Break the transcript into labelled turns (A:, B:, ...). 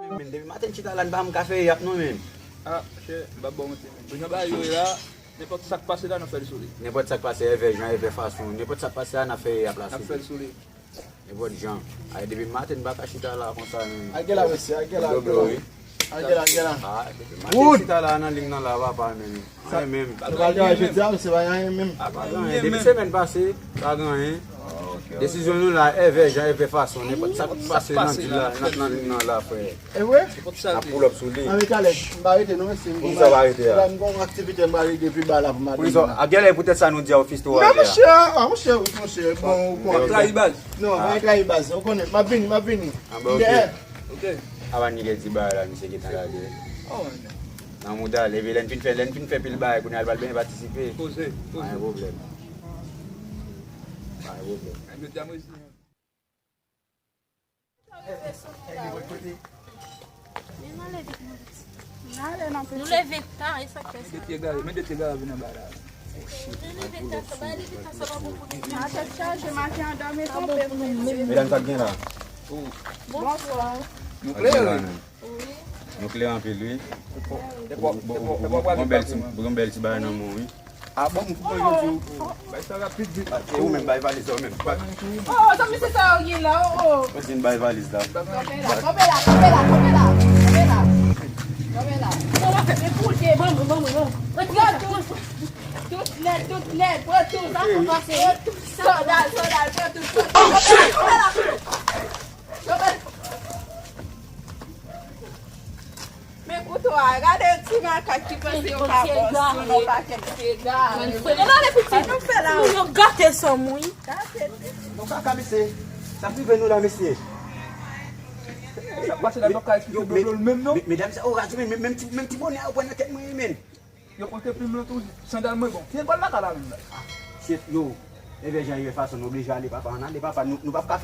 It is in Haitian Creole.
A: Men depi matin chita lan ba m café yap nou men.
B: Ah, che, ba bon mwen. Mwen ba yo la, n'importe sak pase la nan fè souli.
A: N'importe sak pase eve jan eve fason. N'importe sak pase la fè yap la
B: Nan fè souli.
A: N'importe jan. Ay depi matin ba ka chita la kon sa men.
C: Agela wese, agela. Agela.
A: Ah, depi matin chita la nan ling nan la ba pa men. Ay men.
C: Agela je di am se va yan même.
A: Depi semaine passée, pas grand décision nous là eve jan eve fason. N'importe sak pase nan di la nan ling nan la frère.
C: Eh ouais?
A: A pull up sou li.
C: Avec Alex, m'arrêter non c'est
A: Pour ça va arrêter.
C: là. Une activité m'arrêter depuis bas là pour
A: Pour
C: m'arrêter.
A: ça, a gele peut-être ça nous dit au fils toi.
C: Non mon cher, bon quoi.
B: Trahi base.
C: Non, va travailler base. On connaît, m'a vini.
A: Ah bah ok.
B: Ok.
A: Avan ni gel ti ba la monsieur qui est là.
B: Oh,
A: Nan mouda levé len fin fait pile bail qu'on a pas bien participer.
B: posé.
A: Pas un problème. Pas un problème.
B: Mwen te amwe si.
D: Nou leve tan, e sa kè sa.
B: Mwen de te gara vina ba la.
D: Nou leve tan, sa ba leve tan, sa ba pou pou di.
E: Até charge, matin en dormir sans peur.
A: Mesdames, ça bien là.
E: Bonsoir.
B: Nou kle yo.
A: Donc là en pile lui. Bon bel ti ba nan mon oui.
B: Ah bon, mwen pou yo. Ba sa rapide vite.
A: Et ou même bail valise ou même.
E: Oh, ça me c'est ça, il là. Oh,
A: C'est une bail valise là.
E: Tombez là. On va faire pour que vamos. Toutes les, pour tout ça, on va faire. Soldat, pour tout. Oh shit. Mais écoute, regardez un petit macaque qui passe au cabos, on va faire gars.
D: Nous fè la, nou gâte son moui.
A: Donc ça monsieur. Ça prive nous là monsieur.
B: Ba se la nou ka explique do même non.
A: Mesdames, oh ratou même petit bonnet au point de tête moi men.
B: Yo konte pli mwen tou sandal mwen bon. Tiens bal la ka la men.
A: Chef yo. Et bien, j'ai eu façon obligé à aller papa. On a des papas, nous pas faire